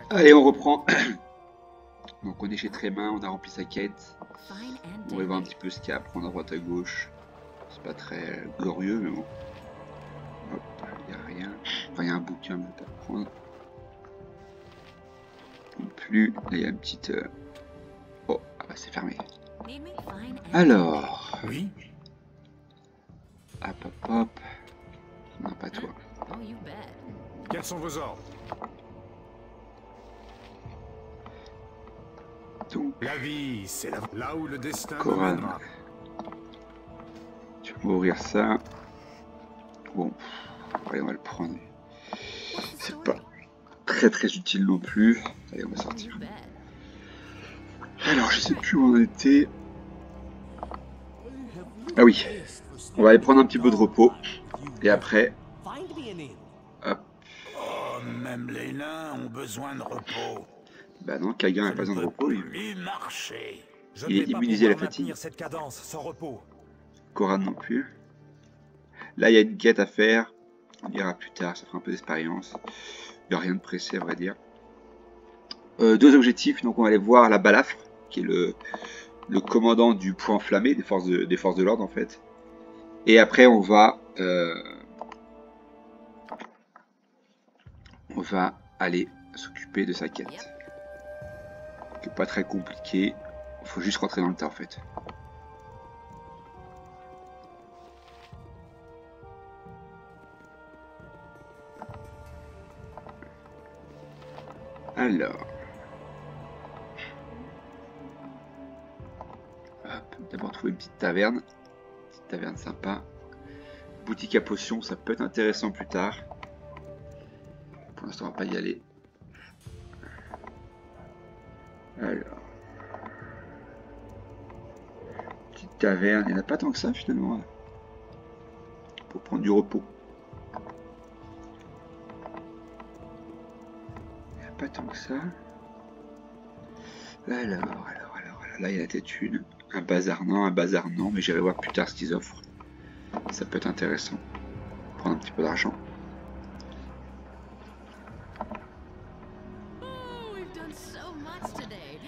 Allez, on reprend. Donc on est chez Trémin, on a rempli sa quête. On va voir un petit peu ce qu'il y a à prendre à droite à gauche. C'est pas très glorieux, mais bon. Hop, il n'y a rien. Enfin, il y a un bouquin à prendre. Non plus. Là, il y a une petite... Oh, ah bah c'est fermé. Alors... Oui. Hop, hop, hop. Non, pas toi. Quels sont vos ordres? Donc, la vie, c'est là où le destin Coran. me mènera. Tu vas ouvrir ça. Bon, allez, on va le prendre. C'est pas très utile non plus. Allez, on va sortir. Alors, je sais plus où on était. Ah oui, on va aller prendre un petit peu de repos. Et après... Hop. Oh, même les nains ont besoin de repos. Bah non, Kagan n'a pas besoin de repos. Il est immunisé à la fatigue. Cette cadence sans repos. Coran non plus. Là, il y a une quête à faire. On ira plus tard, ça fera un peu d'expérience. Il n'y a rien de pressé, à vrai dire. Deux objectifs, donc on va aller voir la Balafre, qui est le commandant du point enflammé, des forces de l'ordre en fait. Et après, on va aller s'occuper de sa quête. Qui n'est pas très compliqué. Il faut juste rentrer dans le tas en fait. Alors. D'abord trouver une petite taverne. Petite taverne sympa. Boutique à potions, ça peut être intéressant plus tard. Pour l'instant, on va pas y aller. Alors. Petite taverne, il n'y en a pas tant que ça finalement. Pour prendre du repos. Il n'y a pas tant que ça. Alors, là il y a peut-être une. Un bazar non, mais j'irai voir plus tard ce qu'ils offrent. Ça peut être intéressant. Prendre un petit peu d'argent.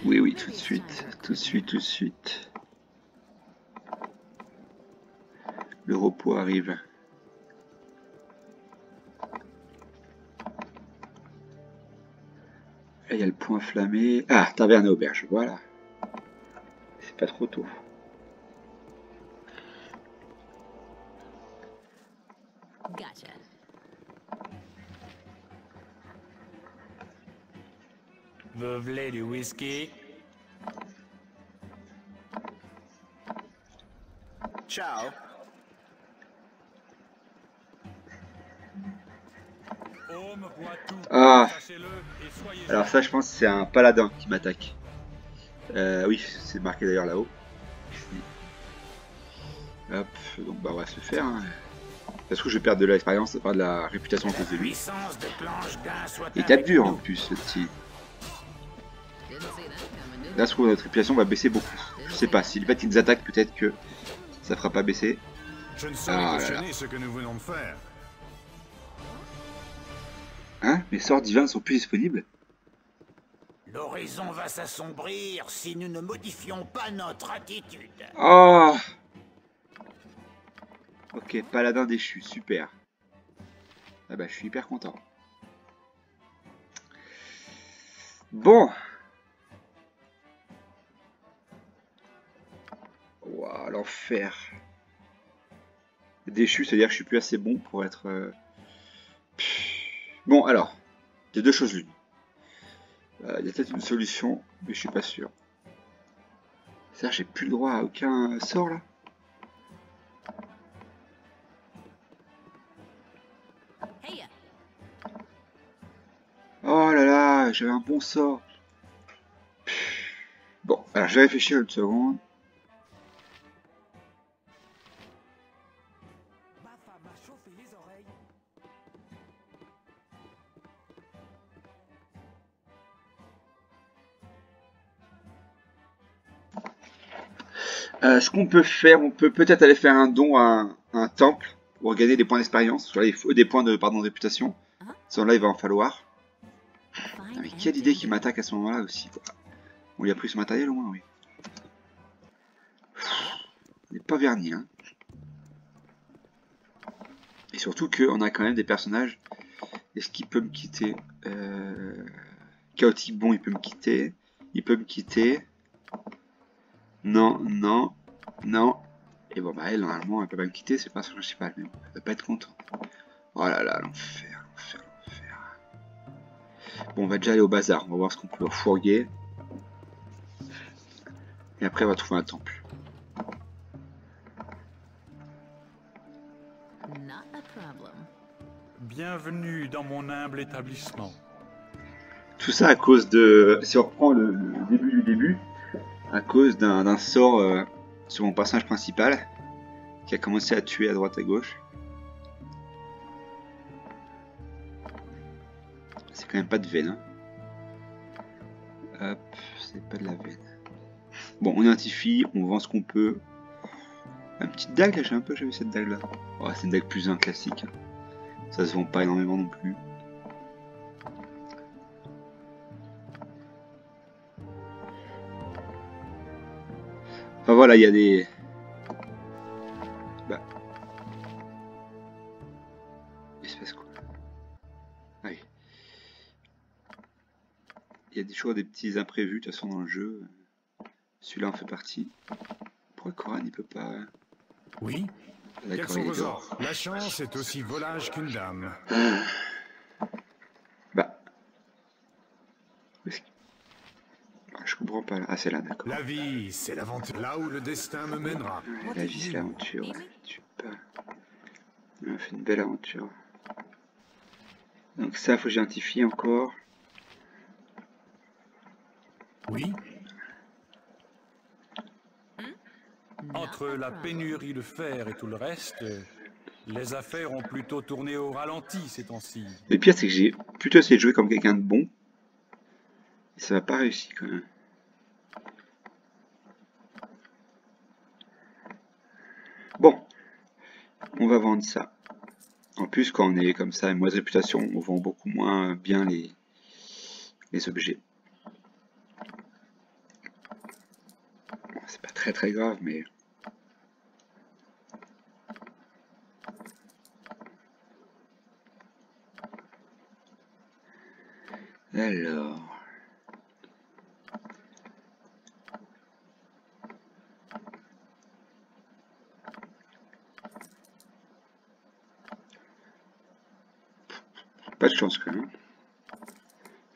Oui, tout de suite. Le repos arrive. Là, il y a le point enflammé. Ah, taverne et auberge, voilà. C'est pas trop tôt. Vous voulez du whisky? Ciao. Ah. Alors ça, je pense que c'est un paladin qui m'attaque. Oui, c'est marqué d'ailleurs là-haut. Hop, donc bah on va se le faire. Hein. Parce que je vais perdre de l'expérience, pas de la réputation à cause de lui. Il tape dur en plus, ce petit. Là, je trouve que notre réputation va baisser beaucoup. Je sais pas, si le fait qu'ils nous attaquent, peut-être que ça fera pas baisser. Je ne saurais cautionner ce que nous venons de faire. Hein? Mes sorts divins ne sont plus disponibles? L'horizon va s'assombrir si nous ne modifions pas notre attitude. Oh! Ok, paladin déchu, super. Ah bah je suis hyper content. Bon. Waouh, l'enfer. Déchu, c'est-à-dire que je suis plus assez bon pour être... Bon, alors, il y a deux choses l'une. Il y a peut-être une solution, mais je suis pas sûr. C'est-à-dire que j'ai plus le droit à aucun sort là. Oh là là, j'avais un bon sort. Bon, alors je vais réfléchir une seconde. Ce qu'on peut faire, on peut peut-être aller faire un don à un temple pour gagner des points d'expérience, des points de réputation. Là, il va en falloir. Ah, mais quelle idée qui m'attaque à ce moment-là aussi, quoi. On lui a pris ce matériel au moins, oui. On n'est pas verni, hein. Et surtout qu'on a quand même des personnages. Est-ce qu'il peut me quitter Chaotique, bon, il peut me quitter. Il peut me quitter. Non, non, non. Et bon, bah elle, normalement, elle peut pas me quitter, c'est pas son principal, mais bon, elle va pas être contente. Oh là là, l'enfer, l'enfer, l'enfer. Bon, on va déjà aller au bazar, on va voir ce qu'on peut refourguer. Et après, on va trouver un temple. Bienvenue dans mon humble établissement. Tout ça à cause de... Si on reprend le début du début, à cause d'un sort sur mon personnage principal, qui a commencé à tuer à droite à gauche. C'est quand même pas de veine. Hein. Hop, c'est pas de la veine. Bon, on identifie, on vend ce qu'on peut. Une petite dague, là, j'avais cette dague là. Oh, c'est une dague plus 1 classique. Hein. Ça se vend pas énormément non plus. Enfin voilà, il y a des... Bah... Il se passe quoi? Ah oui. Il y a toujours des petits imprévus de toute façon dans le jeu. Celui-là en fait partie. Pourquoi Coran il peut pas... Oui. Quels sont vos ordres? La chance est aussi volage qu'une dame. Bah... Je comprends pas là. Ah c'est là, d'accord. La vie, c'est l'aventure. Là où le destin me mènera. La vie c'est l'aventure. Tu peux... On a fait une belle aventure. Donc ça faut que j'identifie encore. Oui. Entre la pénurie de fer et tout le reste, les affaires ont plutôt tourné au ralenti ces temps-ci. Le pire c'est que j'ai plutôt essayé de jouer comme quelqu'un de bon. Et ça va pas réussi quand même. Bon, on va vendre ça. En plus, quand on est comme ça, une mauvaise réputation, on vend beaucoup moins bien les objets. Bon, c'est pas très grave, mais... Alors... Pas de chance quand même.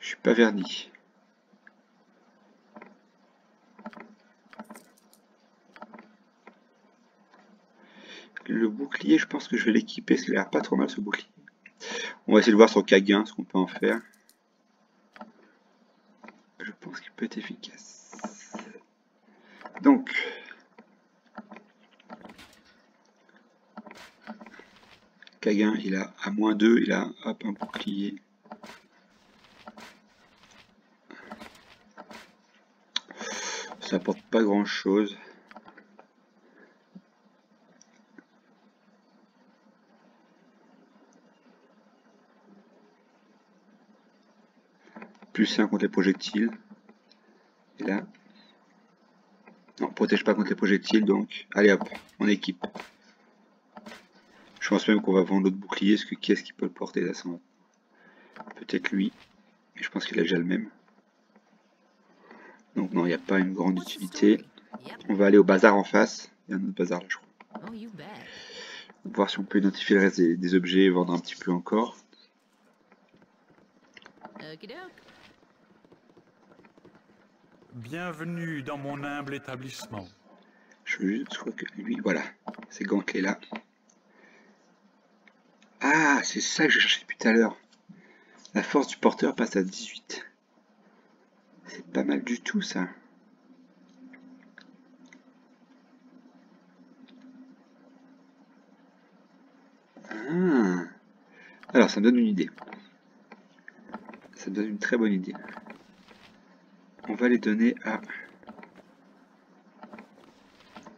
Je suis pas verni. Le bouclier, je pense que je vais l'équiper, parce qu'il a l'air pas trop mal ce bouclier. On va essayer de voir sur Kaguin ce qu'on peut en faire. Je pense qu'il peut être efficace. Donc... Kaguin, il a à -2, il a hop, un bouclier. Ça apporte pas grand chose. Plus 1 contre les projectiles. Et là. Non, protège pas contre les projectiles, donc. Allez hop, on équipe. Je pense même qu'on va vendre l'autre bouclier, parce que qui est-ce qui peut le porter là? Peut-être lui. Mais je pense qu'il a déjà le même. Donc non, il n'y a pas une grande utilité. On va aller au bazar en face. Il y a un autre bazar là, je crois. Voir si on peut identifier le reste des objets et vendre un petit peu encore. Bienvenue dans mon humble établissement. Je crois que lui, voilà. Ces gantelets là. Ah, c'est ça que je cherchais depuis tout à l'heure. La force du porteur passe à 18. C'est pas mal du tout ça. Ah. Alors ça me donne une idée. Ça me donne une très bonne idée. On va les donner à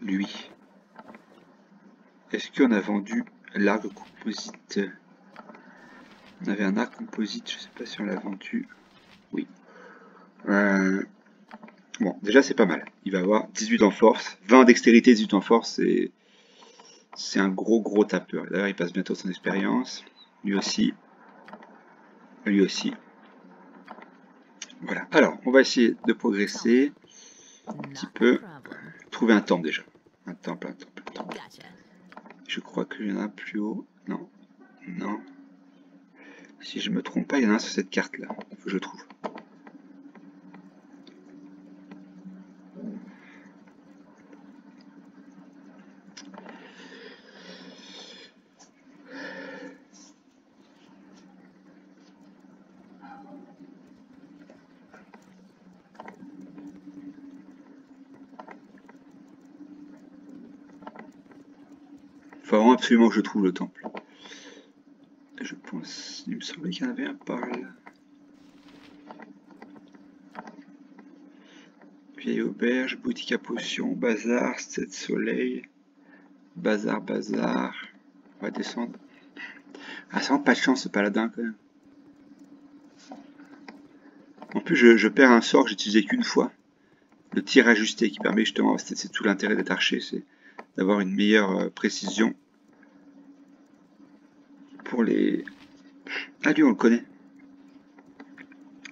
lui. Est-ce qu'on a vendu l'arc composite? On avait un arc composite, je sais pas si on l'a vendu. Oui. Bon, déjà c'est pas mal. Il va avoir 18 en force, 20 en dextérité, 18 en force, c'est un gros tapeur. D'ailleurs, il passe bientôt son expérience. Lui aussi. Lui aussi. Voilà. Alors, on va essayer de progresser un petit peu. Trouver un temple déjà. Un temple. Je crois qu'il y en a plus haut. Non. Non. Si je me trompe pas, il y en a un sur cette carte-là. Il faut que je trouve. Il faut vraiment absolument que je trouve le temple. Je pense, il me semblait qu'il y en avait un par là. Vieille auberge, boutique à potions, bazar, 7 soleil, bazar. On va descendre. Ah, c'est vraiment pas de chance ce paladin quand même. En plus, je perds un sort que j'ai utilisé qu'une fois. Le tir ajusté qui permet justement, c'est tout l'intérêt d'être archer, c'est d'avoir une meilleure précision pour les... Ah, lui on le connaît.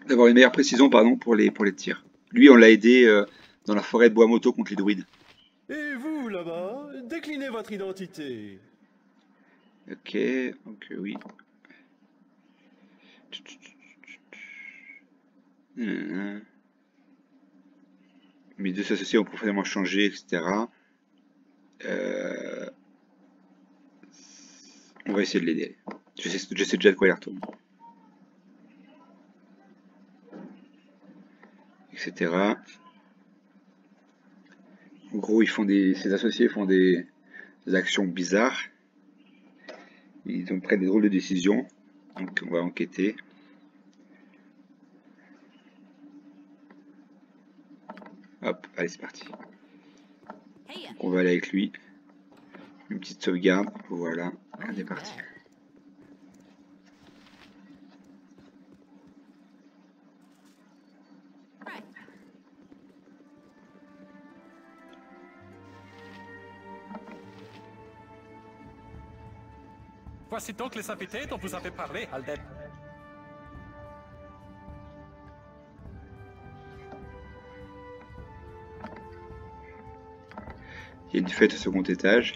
D'avoir une meilleure précision, pardon, pour les tirs. Lui, on l'a aidé dans la forêt de Bois-Moto contre les druides. Et vous, là-bas, déclinez votre identité. Ok, donc oui. Mes deux associés ont profondément changé, etc. On va essayer de l'aider. Je sais déjà de quoi il retourne. Etc. En gros, ses associés font des actions bizarres. Ils prennent des drôles de décisions. Donc on va enquêter. Hop, allez c'est parti. Donc on va aller avec lui. Une petite sauvegarde. Voilà, on est parti. Voici donc les invités dont vous avez parlé, Aldeb. Il y a une fête au second étage.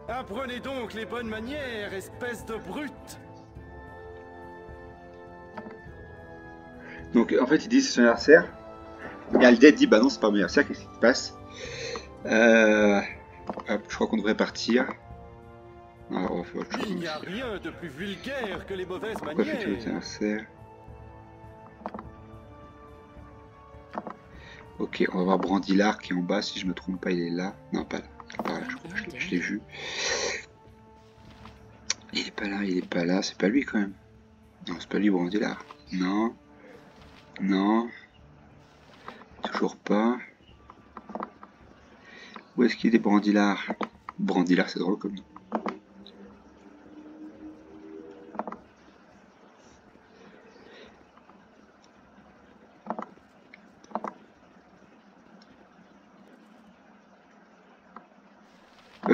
Apprenez donc les bonnes manières, espèce de brute. Donc en fait il dit c'est son anniversaire. Et Alded dit bah non c'est pas mon anniversaire, qu'est-ce qui se passe? Hop, je crois qu'on devrait partir. Alors, on va faire autre chose. Il n'y a rien de plus vulgaire que les mauvaises Pourquoi fêter votre manières. anniversaire? Ok, on va voir Brandilard qui est en bas, si je me trompe pas il est là. Non pas là, par là, je l'ai vu. Il est pas là, c'est pas lui quand même. Non, c'est pas lui Brandilard. Non. Non. Toujours pas. Où est-ce qu'il est Brandilard? Brandilard c'est drôle comme nom.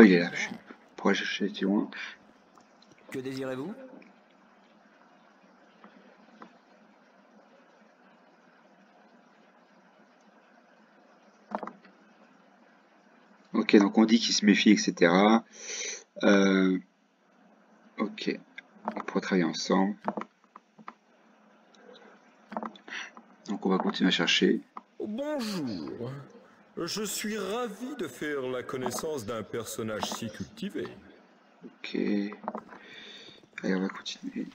Il est là. Pourquoi chercher si loin? Que désirez-vous? Ok, donc on dit qu'il se méfie, etc. Ok, on pourra travailler ensemble. Donc on va continuer à chercher. Bonjour. Je suis ravi de faire la connaissance d'un personnage si cultivé. Ok. Allez, on va continuer.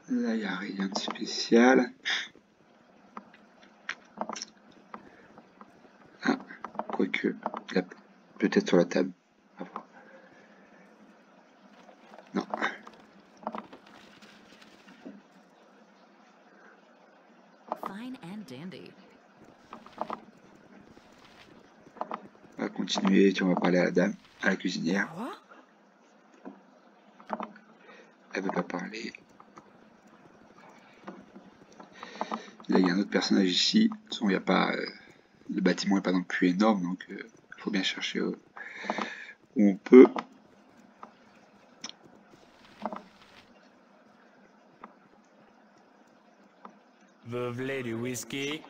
Là, il n'y a rien de spécial. Ah, quoique, peut-être sur la table. À voir. continuer. Tiens, on va parler à la dame, à la cuisinière. Elle veut pas parler. Là, il y a un autre personnage ici. De toute façon, il y a pas, le bâtiment n'est pas non plus énorme, donc il faut bien chercher où on peut. Vous voulez du whisky?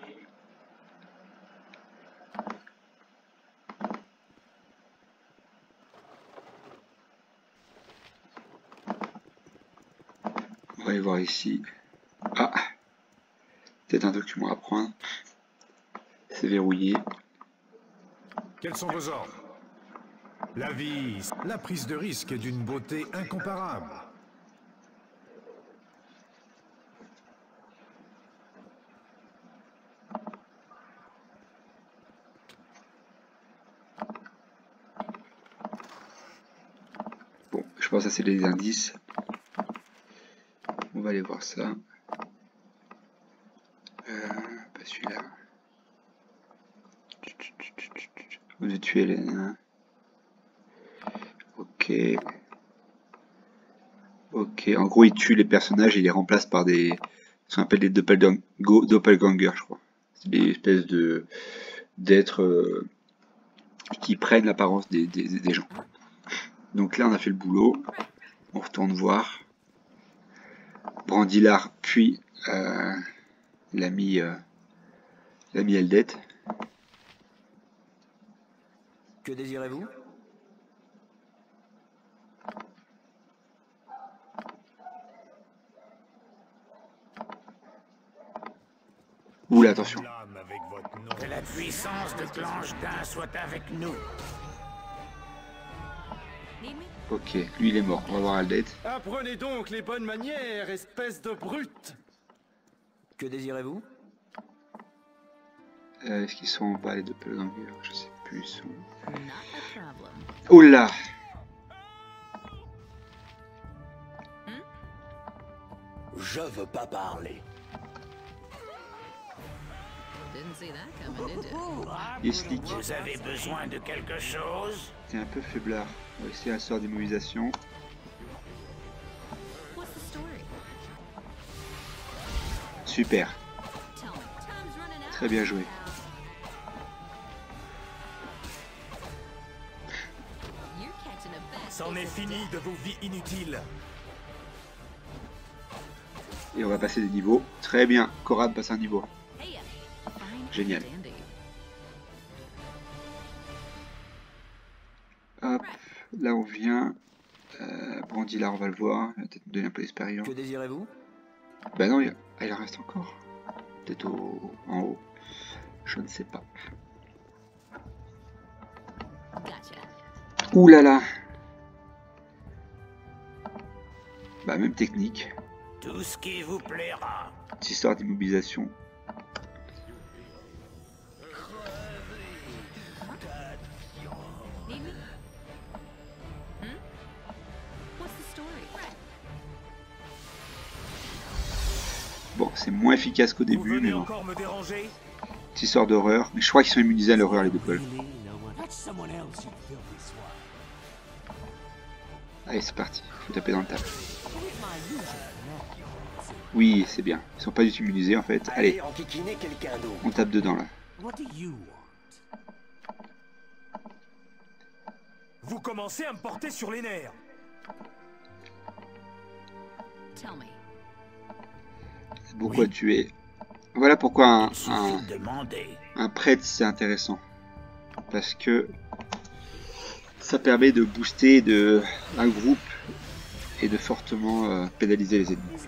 On va aller voir ici. Ah, peut-être un document à prendre. C'est verrouillé. Quels sont vos ordres? La vie, la prise de risque est d'une beauté incomparable. Bon, je pense que ça c'est les indices. On va aller voir ça. Pas celui-là. Vous devez tuer les nains. Ok. Ok. En gros, il tue les personnages et il les remplace par des... ce qu'on appelle des doppelgangers, je crois. C'est des espèces de d'êtres qui prennent l'apparence des gens. Donc là, on a fait le boulot. On retourne voir. Brandilard, puis l'ami Eldet. Que désirez-vous? Oula, attention. Que la puissance de Clangedain soit avec nous. Ok, lui il est mort. On va voir Eldet. Apprenez donc les bonnes manières, espèce de brute. Que désirez-vous? Est-ce qu'ils sont en bas les doppelgangers? Je sais plus. Ils sont... Oula. Je veux pas parler. Il est slick. Vous avez besoin de quelque chose? C'est un peu faiblard. On va essayer un sort d'immobilisation. Super. Très bien joué. C'en est fini de vos vies inutiles. Et on va passer des niveaux. Très bien. Corab passe un niveau. Génial. Hop. Là on vient. Brandilard, on va le voir. Il va peut-être nous donner un peu d'expérience. Que désirez-vous? Bah non, il en reste encore. Peut-être en haut. Je ne sais pas. Ouh là là. Bah même technique. Tout ce qui vous plaira. Petite histoire d'immobilisation. Bon, c'est moins efficace qu'au début, mais bon. Petite histoire d'horreur. Mais je crois qu'ils sont immunisés à l'horreur, les deux. Allez, c'est parti. Faut taper dans le tas. Oui, c'est bien. Ils sont pas du tout immunisés, en fait. Allez, on tape dedans, là. Vous commencez à me porter sur les nerfs. Beaucoup à tuer. Voilà pourquoi un prêtre c'est intéressant. Parce que ça permet de booster un groupe et de fortement pénaliser les ennemis.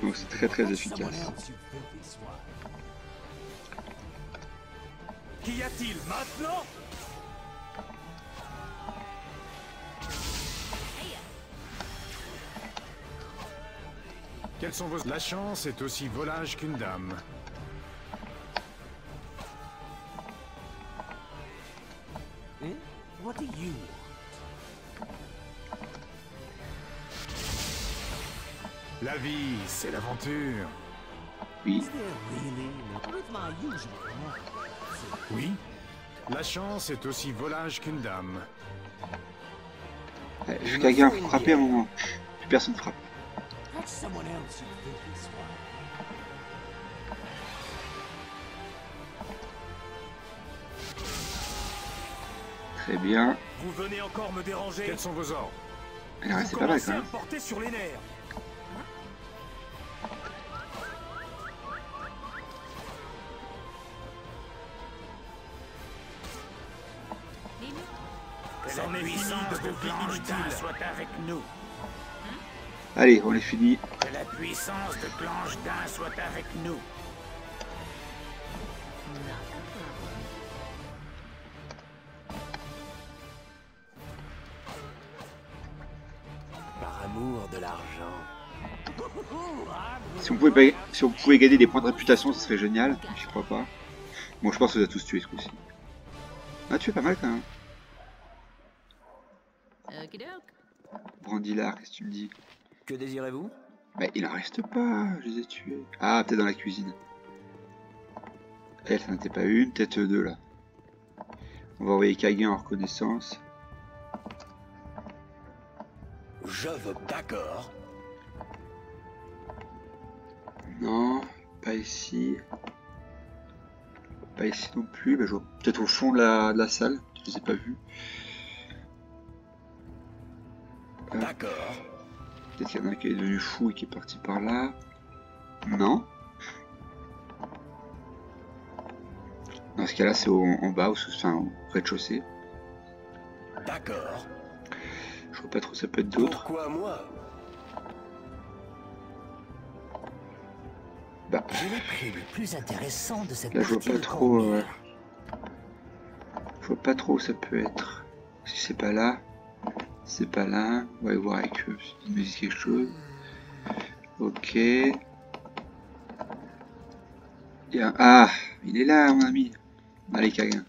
Donc c'est très très efficace. Qu'y a-t-il maintenant? Quels sont vos... La chance est aussi volage qu'une dame. La vie, c'est l'aventure. Oui. Oui. La chance est aussi volage qu'une dame. Ouais, je quelqu'un frapper à un moment. Plus personne frappe. Très bien. Vous venez encore me déranger. Quels sont vos ordres? Elle est restée pas mal quand même. Porter sur les nerfs. Que la puissance de Clange d'un soit avec nous. Allez, on est fini. Que la puissance de Clange d'un soit avec nous. Par amour de l'argent. Si on pouvait gagner des points de réputation, ce serait génial. Je crois pas. Bon, je pense que vous a tous tué ce coup-ci. Ah, tu es pas mal quand même. Brandilard, qu'est-ce que tu me dis? Que désirez-vous? Mais il en reste pas, je les ai tués. Ah, peut-être dans la cuisine. Elle, ça n'était pas une, peut-être deux là. On va envoyer Kagen en reconnaissance. Je vote d'accord. Non, pas ici. Pas ici non plus. Bah, je vois peut-être au fond de la salle. Je les ai pas vus. D'accord. Peut-être qu'il y en a un qui est devenu fou et qui est parti par là. Non. Dans ce cas-là, c'est en bas, enfin, au rez-de-chaussée. D'accord. Je vois pas trop, ça peut être d'autres. Pourquoi moi? Bah, J'ai les prix les plus intéressants de cette là, je vois partie pas de trop. Cormier. Je vois pas trop où ça peut être. Si c'est pas là, c'est pas là. On va aller voir avec eux. S'ils me disent quelque chose. Ok. Il y a... Ah, il est là, mon ami. Allez, Kagen.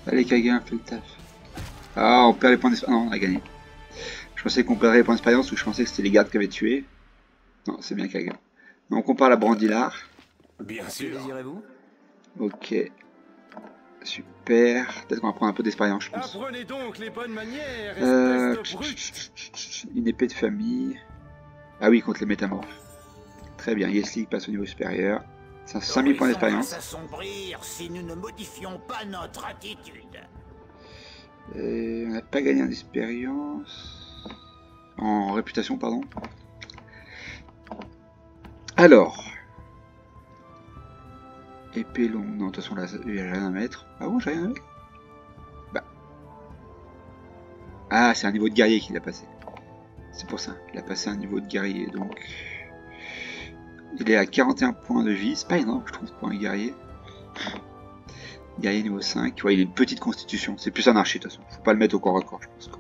Allez, Kagen, fais le taf. Ah, on perd les points d'expérience. Non, on a gagné. Je pensais qu'on perdrait les points d'expérience ou je pensais que c'était les gardes qui avaient tué. Non, c'est bien Kagen. Donc on parle à Brandilard. Bien Que sûr. désirez-vous? Ok. Super. Peut-être qu'on va prendre un peu d'expérience, je pense. Apprenez donc les bonnes manières, Euh, espèce de brute. Une épée de famille. Ah oui, contre les métamorphes. Très bien. Yesli passe au niveau supérieur. C'est 5000 points L'horizon va d'expérience. s'assombrir si nous ne modifions pas notre attitude. On n'a pas gagné en expérience. En réputation, pardon. Alors. Épée longue. Non, de toute façon, là, il n'y a rien à mettre. Ah bon, j'ai rien à mettre? Bah. Ah, c'est un niveau de guerrier qu'il a passé. C'est pour ça. Il a passé un niveau de guerrier, donc. Il est à 41 points de vie. C'est pas énorme, je trouve, pour un guerrier. Guerrier niveau 5. Ouais, il a une petite constitution. C'est plus un archer, de toute façon. Faut pas le mettre au corps à corps, je pense.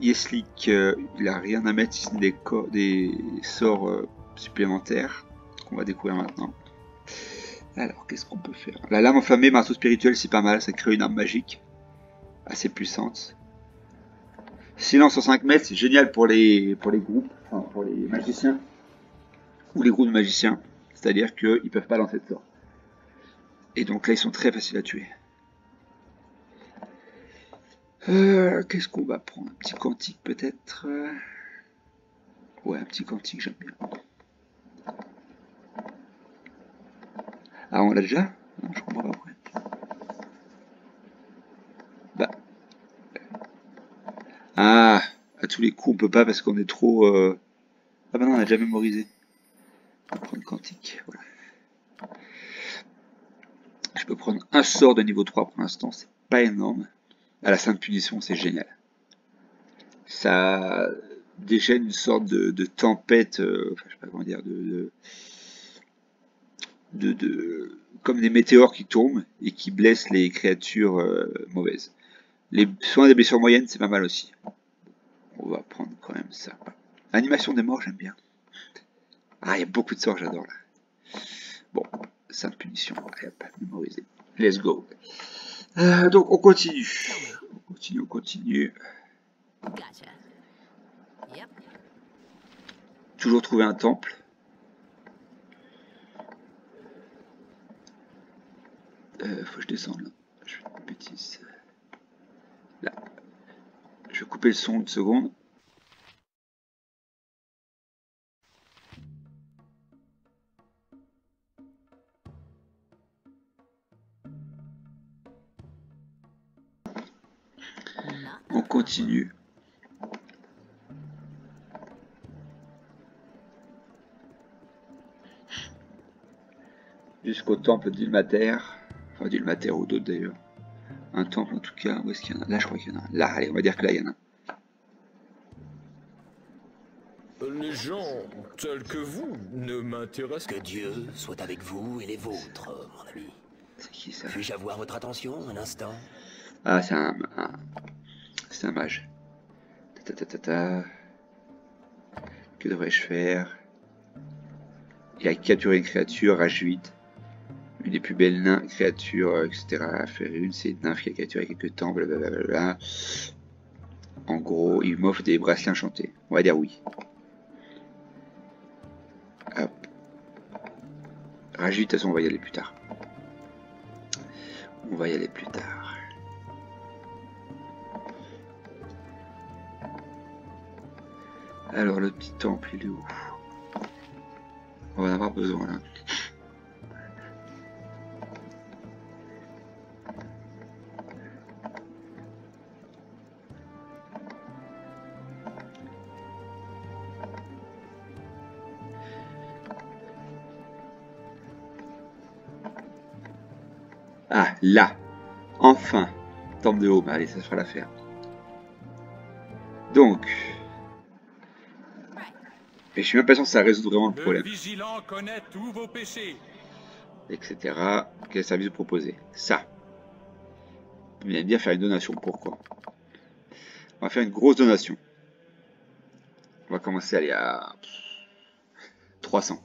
Yeslik, il a rien à mettre si ce n'est des sorts supplémentaires qu'on va découvrir maintenant. Alors, qu'est-ce qu'on peut faire? La lame enflammée, marteau spirituel, c'est pas mal. Ça crée une arme magique assez puissante. Silence en 5 mètres, c'est génial pour les groupes, enfin pour les magiciens ou les groupes de magiciens. C'est-à-dire qu'ils peuvent pas lancer de sorts. Et donc là, ils sont très faciles à tuer. Qu'est-ce qu'on va prendre? Un petit cantique peut-être? Ouais, un petit cantique, j'aime bien. Ah, on l'a déjà? Non, je comprends pas après. Bah. Ah, à tous les coups, on peut pas parce qu'on est trop... Ah bah non, on a déjà mémorisé. On va prendre cantique, voilà. Je peux prendre un sort de niveau 3 pour l'instant, c'est pas énorme. À la sainte punition, c'est génial. Ça déchaîne une sorte de tempête, enfin, je sais pas comment dire, comme des météores qui tombent et qui blessent les créatures mauvaises. Les soins des blessures moyennes, c'est pas mal aussi. On va prendre quand même ça. Animation des morts, j'aime bien. Ah, il y a beaucoup de sorts, j'adore là. Bon, 5 punitions. Allez, hop, mémoriser. Let's go. Donc on continue. On continue. Gotcha. Yep. Toujours trouver un temple. Faut que je descende là. Je fais une bêtise. Là. Je vais couper le son une seconde. On continue. Jusqu'au temple d'Ilmater. Enfin d'Ilmater ou d'autres d'ailleurs. Un temple en tout cas. Où est-ce qu'il y en a? Là je crois qu'il y en a. Là, allez, on va dire que là il y en a. Les gens tels que vous ne m'intéressent Que Dieu soit avec vous et les vôtres, mon ami. C'est qui ça? Puis-je avoir votre attention un instant? Ah, c'est un mage. Que devrais-je faire? Il a capturé une créature, rage 8. Une des plus belles nains, créatures, etc. À faire une, c'est une nymphe qui a capturé quelques temps, blablabla. En gros, il m'offre des bracelets enchantés. On va dire oui. Hop. Rage 8, de toute façon, on va y aller plus tard. On va y aller plus tard. Alors, le petit temple, il est où? On va en avoir besoin, là. Ah, là. Enfin. Temple de Home. Allez, ça fera l'affaire. Donc. Et je suis même pas sûr que ça résout vraiment le problème. Le vigilant connaît tous vos péchés. Etc. Quel service vous proposez? Ça. Vous allez bien faire une donation. Pourquoi? On va faire une grosse donation. On va commencer à aller à 300.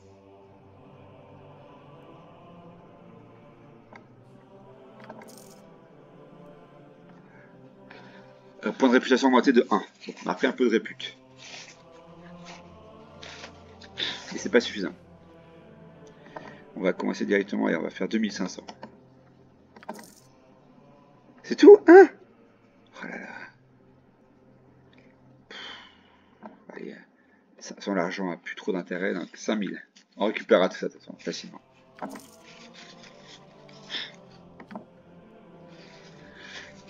Point de réputation augmenté de 1. Donc on a pris un peu de répute. Et c'est pas suffisant. On va commencer directement et on va faire 2500. C'est tout, hein? Oh là là. Allez, sans l'argent a plus trop d'intérêt, donc 5000. On récupérera tout ça de toute façon, facilement.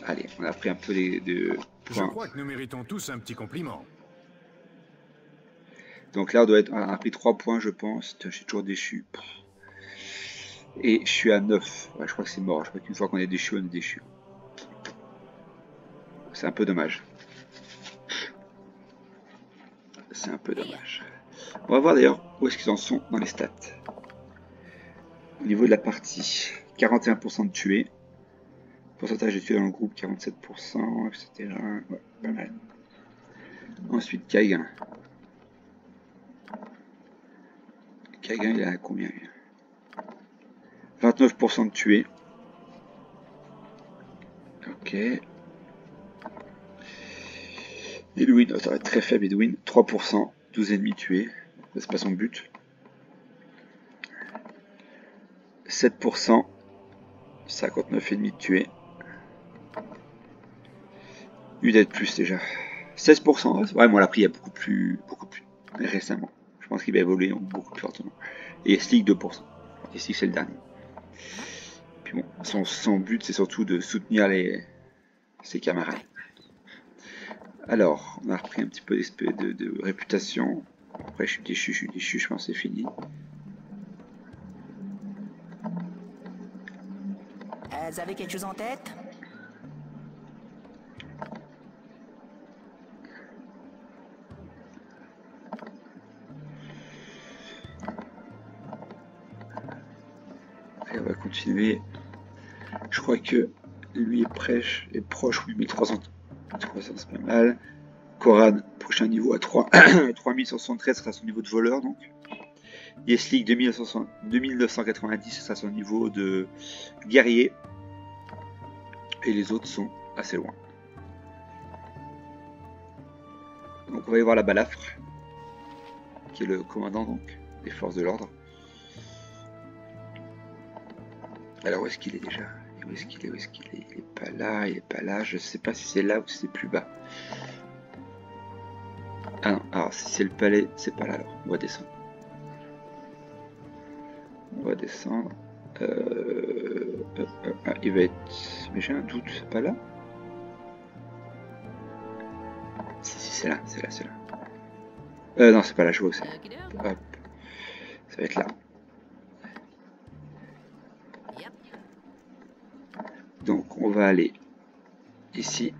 Allez, on a pris un peu de Je points. crois que nous méritons tous un petit compliment. Donc là, on a pris 3 points, je pense. Je suis toujours déchu. Et je suis à 9. Ouais, je crois que c'est mort. Je crois qu'une fois qu'on est déchu, on est déchu. C'est un peu dommage. C'est un peu dommage. On va voir d'ailleurs où est-ce qu'ils en sont dans les stats. Au niveau de la partie, 41% de tués. Pourcentage de tués dans le groupe, 47%, etc. Ouais, pas mal. Ensuite, Kaigan. Kaigan, il a combien? 29% de tués. Ok. Edwin, ça va être très faible, Edwin. 3%, 12 ennemis tués. C'est pas son but. 7%, 59 ennemis tués. Unité de plus déjà. 16%, ouais, moi on l'a pris il y a beaucoup plus récemment. Je pense qu'il va évoluer beaucoup plus fortement. Et Stick 2%. Et Stick c'est le dernier. Puis bon, son but c'est surtout de soutenir ses camarades. Alors, on a repris un petit peu de réputation. Après je suis déchu, je pense que c'est fini. Vous avez quelque chose en tête? Et on va continuer. Je crois que lui est proche, oui, 1300. 300 c'est pas mal. Koran, prochain niveau à 3. 3173 sera son niveau de voleur donc. Yes League 2990, ça son niveau de guerrier. Et les autres sont assez loin. Donc on va aller voir la balafre, qui est le commandant donc des forces de l'ordre. Alors où est-ce qu'il est déjà? Où est-ce qu'il est? Où est-ce qu'il est? Il est pas là, il est pas là. Je sais pas si c'est là ou si c'est plus bas. Ah non, alors si c'est le palais, c'est pas là alors. On va descendre. On va descendre. Il va être... Mais j'ai un doute, c'est pas là? Si, c'est là, c'est là, c'est là. Non, c'est pas là, je vois où c'est. Hop. Ça va être là. Donc, on va aller ici.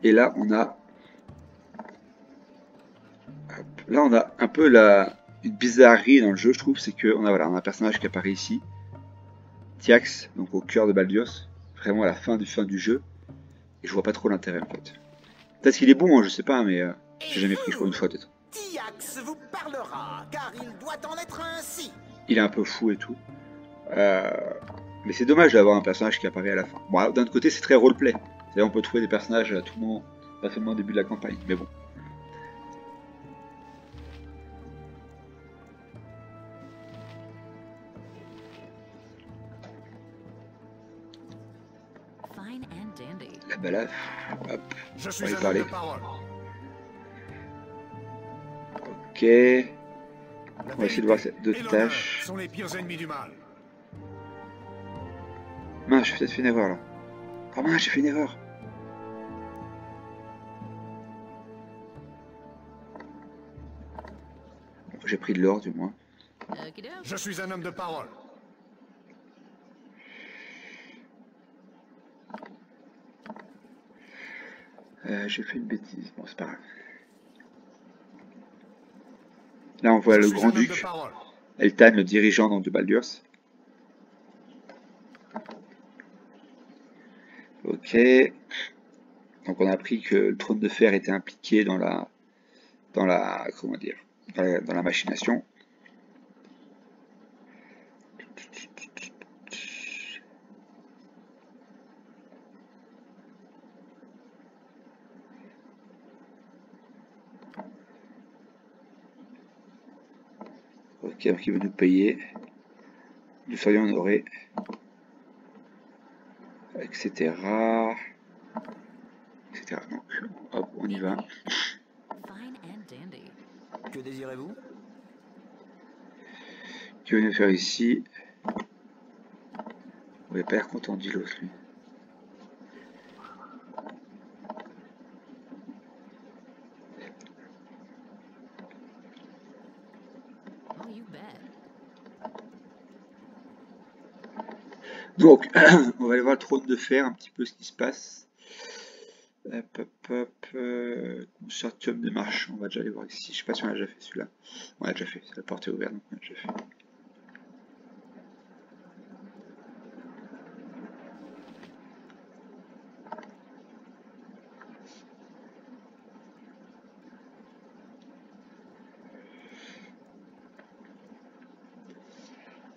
Et là, on a... Hop. Là, on a un peu une bizarrerie dans le jeu, je trouve, c'est qu'on a, voilà, on a un personnage qui apparaît ici. Tiax, donc au cœur de Baldios, vraiment à la fin du jeu. Et je vois pas trop l'intérêt, en fait. Peut-être qu'il est bon, hein, je sais pas, mais j'ai jamais pris, je crois, une fois, peut-être. Tiax vous parlera, car il doit en être ainsi. Il est un peu fou et tout. Mais c'est dommage d'avoir un personnage qui apparaît à la fin. Bon, d'un autre côté, c'est très roleplay. C'est-à-dire, on peut trouver des personnages à tout moment, pas seulement au début de la campagne, mais bon. La balafre, hop, Je on suis va y un homme parler. de parole. Ok, La on va essayer de voir ces deux et l'honneur tâches. sont les pires ennemis du mal. Mince, j'ai peut-être fait une erreur là. Oh mince, j'ai fait une erreur. J'ai pris de l'or du moins. Je suis un homme de parole. J'ai fait une bêtise, bon c'est pas grave. Là on voit Je le suis un homme de grand-duc, parole. Eltan, le dirigeant donc, de Baldios. Ok. Donc on a appris que le trône de fer était impliqué dans la comment dire, dans la machination. Ok, donc il veut nous payer. Nous serions honorés. Etc. Etc. Donc, hop, on y va. Que désirez-vous? Que veut nous faire ici? On n'avait pas l'air content de l'autre, lui. Donc, on va aller voir le trône de fer, un petit peu ce qui se passe. Hop, hop, hop. Consortium de marche, on va déjà aller voir ici. Je sais pas si on l'a déjà fait celui-là. On l'a déjà fait, la porte est ouverte, donc on l'a déjà fait.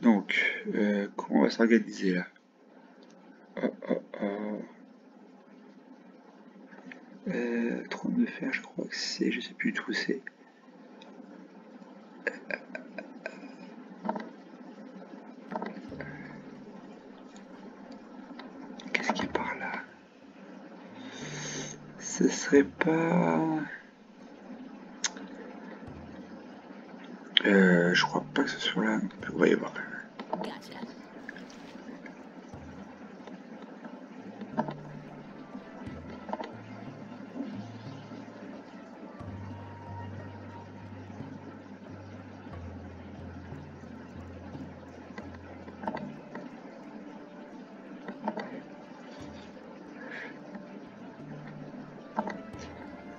Donc, comment on va s'organiser là? Trône de fer, je crois que c'est, je sais plus du tout où c'est. Qu'est-ce qu'il y a par là? Ce serait pas... je crois pas que ce soit là. On va y voir.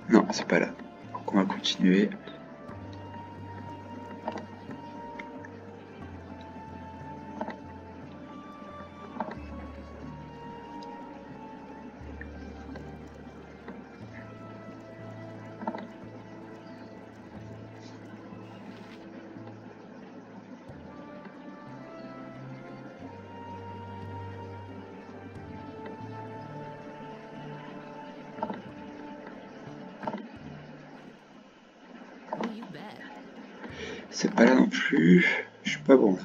Non, c'est pas là. Donc on va continuer. C'est pas là non plus. Je suis pas bon.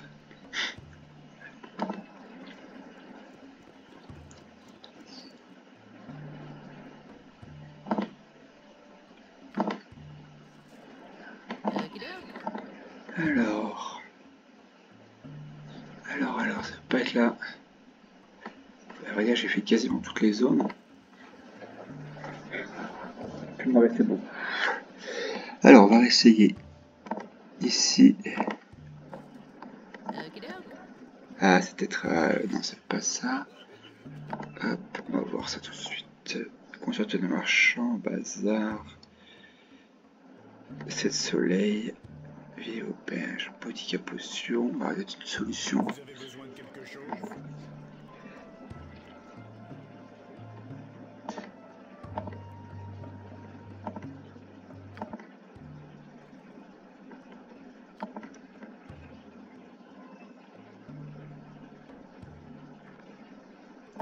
Alors, ça peut pas être là. À vrai dire, j'ai fait quasiment toutes les zones. Il m'en restait beaucoup. Alors, on va essayer ici. Ah, c'est peut-être... non, c'est pas ça. Hop, on va voir ça tout de suite. Consorte de marchand, bazar. 7 soleil. Vie auberge, boutique à potion. Ah, c'est une solution. Vous avez besoin de quelque chose?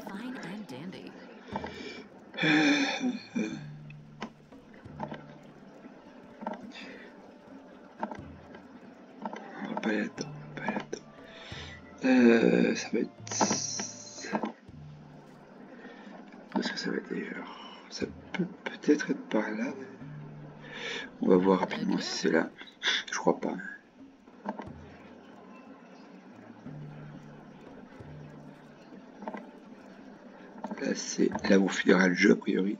Fine and dandy. On va pas aller là-dedans, pas aller là-dedans. Ça va être... Est-ce que ça va être d'ailleurs? Ça peut peut-être être par là. On va voir rapidement si c'est là. Je crois pas. Là, c'est là où on finira le jeu a priori.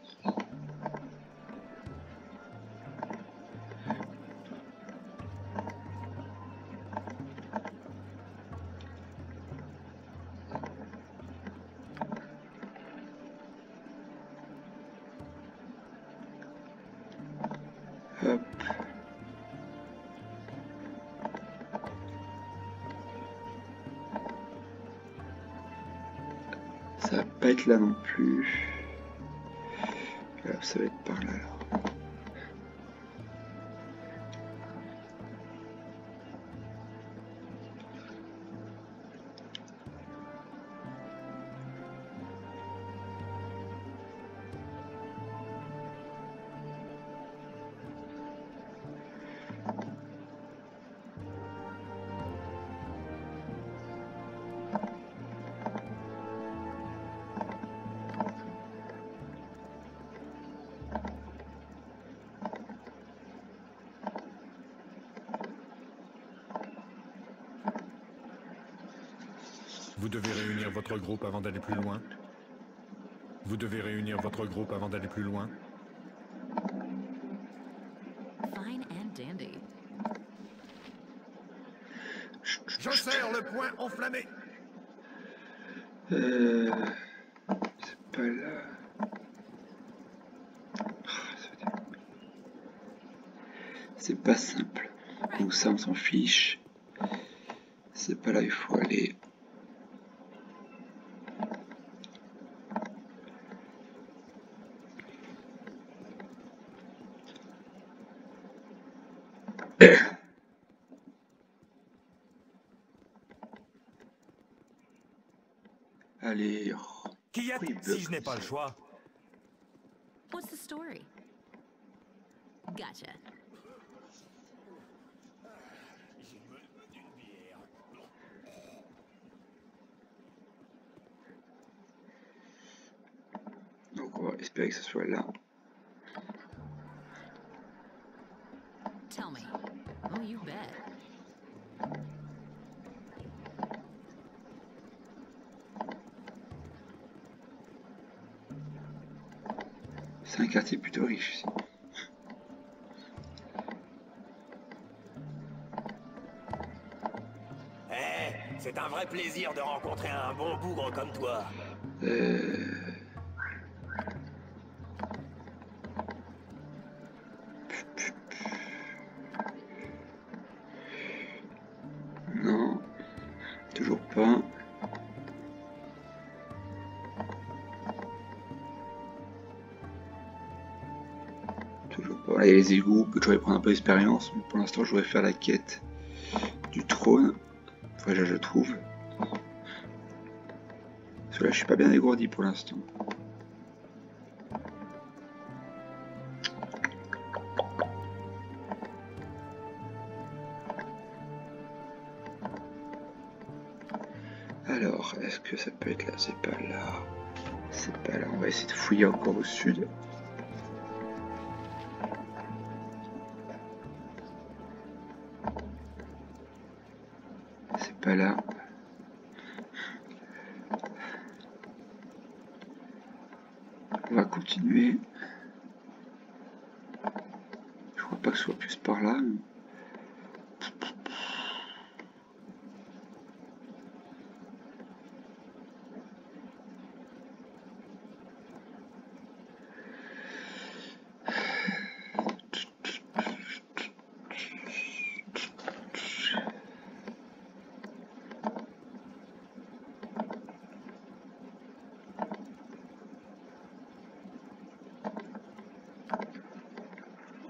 Hop. Ça va pas être là non plus. Là, ça va être par là alors. Vous devez réunir votre groupe avant d'aller plus loin. Vous devez réunir votre groupe avant d'aller plus loin. Fine and dandy. Je serre le poing enflammé. C'est pas là. C'est pas simple. Donc ça, on s'en fiche. C'est pas là où il faut aller. Allez. Qu'y a-t-il si je n'ai pas le choix? What's the story? Gotcha. Donc on va espérer que ce soit là. Tell me. Oh, you bet. C'est un quartier plutôt riche ici. C'est un vrai plaisir de rencontrer un bon bougre comme toi. Non, toujours pas. Toujours pas. Là, il y a les égouts que je vais prendre un peu d'expérience, mais pour l'instant, je vais faire la quête du trône. Enfin, je trouve. Parce que là, je suis pas bien dégourdi pour l'instant. Alors, est-ce que ça peut être là? C'est pas là. C'est pas là. On va essayer de fouiller encore au sud. C'est pas là. On va continuer. Je crois pas que ce soit plus par là.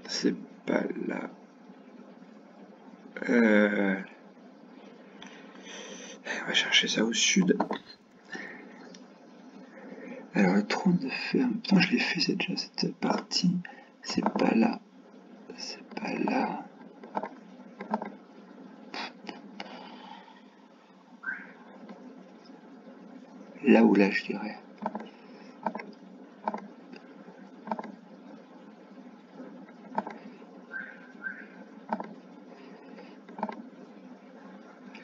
C'est pas là. On va chercher ça au sud. Alors le trône de fer, putain je l'ai fait c'est déjà cette partie. C'est pas là. C'est pas là. Là ou là je dirais.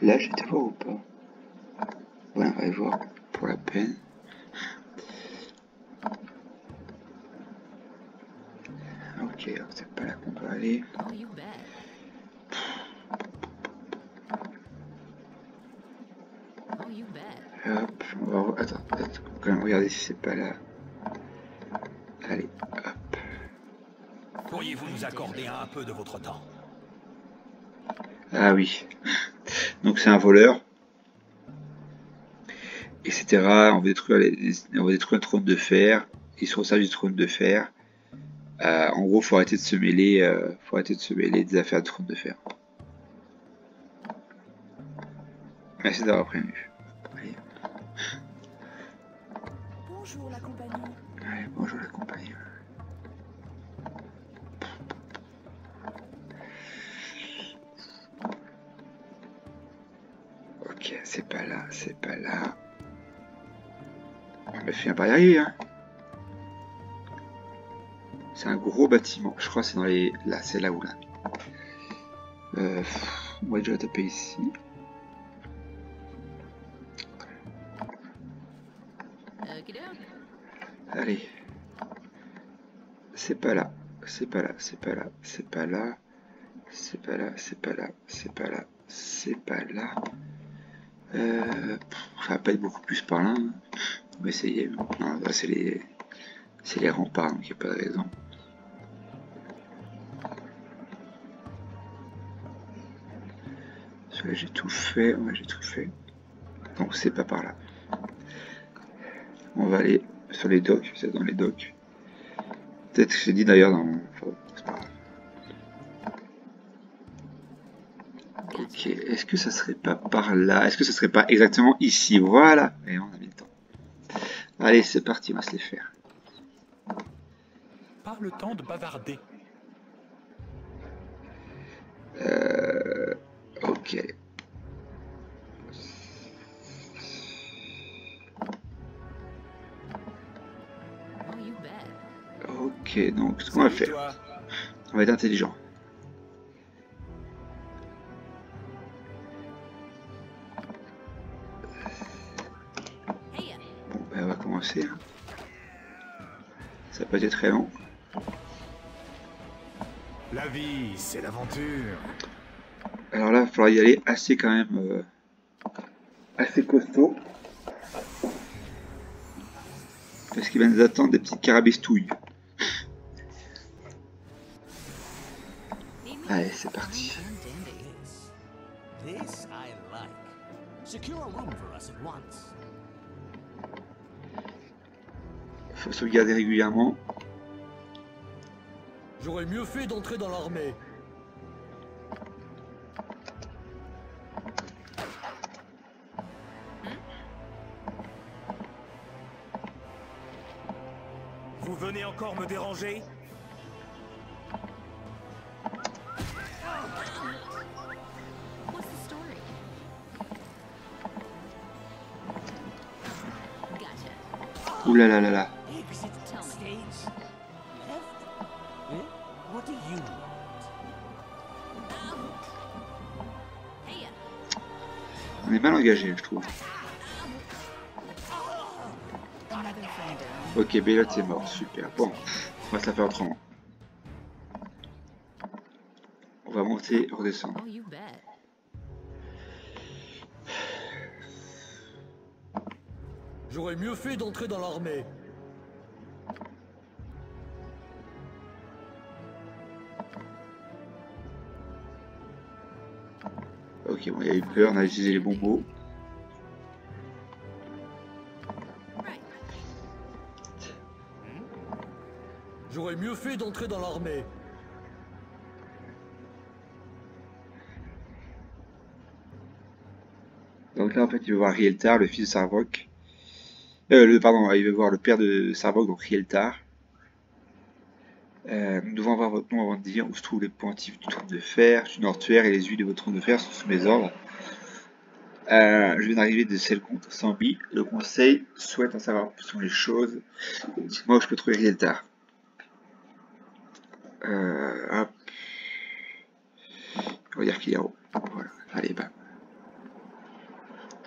Là, j'étais voir ou pas? Ouais, on va y voir pour la peine. Ok, alors c'est pas là qu'on peut aller. Oh, you bet. Oh, you bet. Hop, on va... Attends, on va quand même regarder si c'est pas là. Allez, hop. Pourriez-vous nous accorder un peu de votre temps? Ah oui. Donc c'est un voleur. Etc. On va détruire, on va détruire le trône de fer. Il se resservent du trône de fer. En gros, faut arrêter de se mêler, des affaires de trône de fer. Merci d'avoir prévenu. Allez. Bonjour la compagnie. Ouais, bonjour la compagnie. Ok, c'est pas là, c'est pas là. On m'a fait un pas y arriver, hein. C'est un gros bâtiment. Je crois que c'est dans les... Là, c'est là ou là. On va déjà taper ici. Allez. C'est pas là. C'est pas là. C'est pas là. C'est pas là. C'est pas là. C'est pas là. C'est pas là. C'est pas là. Ça va pas être beaucoup plus par là. Hein. On va essayer. Non, là, c'est les remparts, donc il n'y a pas de raison. Celui-là, j'ai tout fait. Ouais, j'ai tout fait. Donc, c'est pas par là. On va aller sur les docks. C'est dans les docks. Peut-être que j'ai dit d'ailleurs dans mon... Enfin, c'est pas grave. Ok, est-ce que ça serait pas par là? Est-ce que ça serait pas exactement ici? Voilà. Et on a mis le temps. Allez, c'est parti, on va se les faire. Pas le temps de bavarder. Ok. Oh, you bet. Ok, donc ce qu'on va faire, on va être intelligent. Bon, ben on va commencer. Hein. Ça peut être très long. La vie, c'est l'aventure. Alors là, il va falloir y aller assez quand même, assez costaud. Parce qu'il va nous attendre des petites carabistouilles. Allez, c'est parti. This I like. Secure a room for us at once. Faut sauvegarder régulièrement. J'aurais mieux fait d'entrer dans l'armée. Vous venez encore me déranger? What's the story? Ouh là là là là. Exit stage left? Eh? What do you want? Hey, On est mal engagé, je trouve. Ok, Bellotte est mort, super. Bon, on va se la faire autrement. On va monter, redescendre. oh, you bet. J'aurais mieux fait d'entrer dans l'armée. Ok, bon, il y a eu peur, on a utilisé les bons mots. Right. J'aurais mieux fait d'entrer dans l'armée. Donc là, en fait, il veut voir Rieltar, le fils de Sarvok. Pardon, il veut voir le père de Sarvok, donc Rieltar. Nous devons avoir votre nom avant de dire où se trouvent les pointifs du trône de fer, du Nortuaire et les huiles de votre trône de fer sont sous mes ordres. Je viens d'arriver de Selconte, Sambi. Le conseil souhaite en savoir plus sur les choses. Dites-moi où je peux trouver Rieltar. Hop. On va dire qu'il est en haut. Voilà, allez, bam.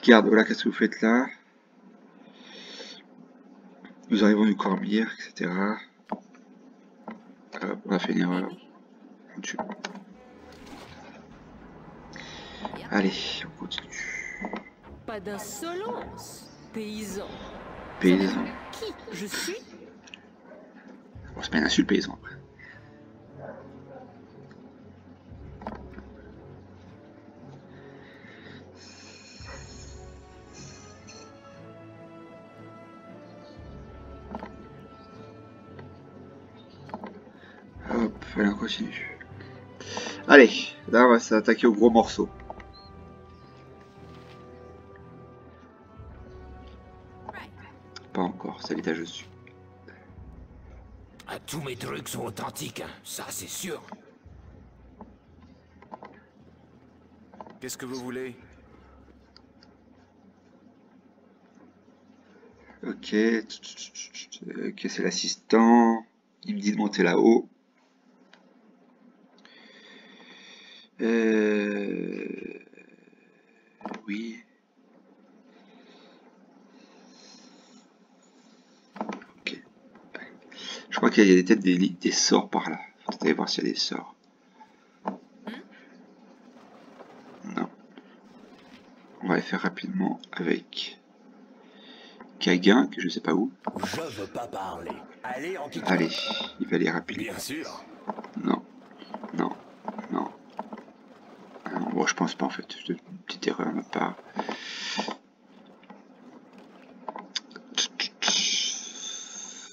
Garde, voilà, qu'est-ce que vous faites là? Nous arrivons du Cormire, etc. Hop, on a fait une erreur. On tue. Allez, on continue. Pas d'insolence, paysan. Paysan. Qui je suis? Bon, c'est pas une insulte, paysan, après. Hop, allez, on continue. Allez, là, on va s'attaquer au gros morceau. Pas encore, c'est l'étage dessus. Ah, tous mes trucs sont authentiques, hein. Ça c'est sûr. Qu'est-ce que vous voulez? Ok, ok, c'est l'assistant. Il me dit de monter là-haut. Oui. Ok. Je crois qu'il y a peut-être des sorts par là. Faut peut-être aller voir s'il y a des sorts. Non. On va les faire rapidement avec Kaguin, que je sais pas où. Je veux pas parler. Allez, en quitte. Allez, il va aller rapidement. Bien sûr. Non. Non. Non. Ah non, bon, je pense pas en fait. C'est une petite erreur à ma part.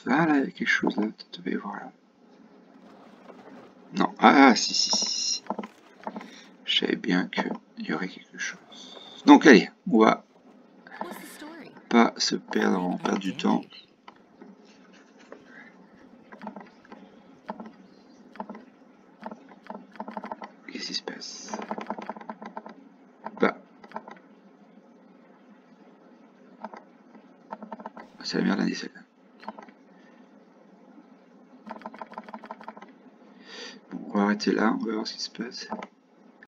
Ah là, il y a quelque chose là. Tu devais voir là. Non. Ah, si. Je savais bien qu'il y aurait quelque chose. Donc allez, on va pas se perdre, on perd du temps. Qu'est-ce qui se passe? Bah. C'est la merde l'année celle-là. Bon, on va arrêter là, on va voir ce qui se passe.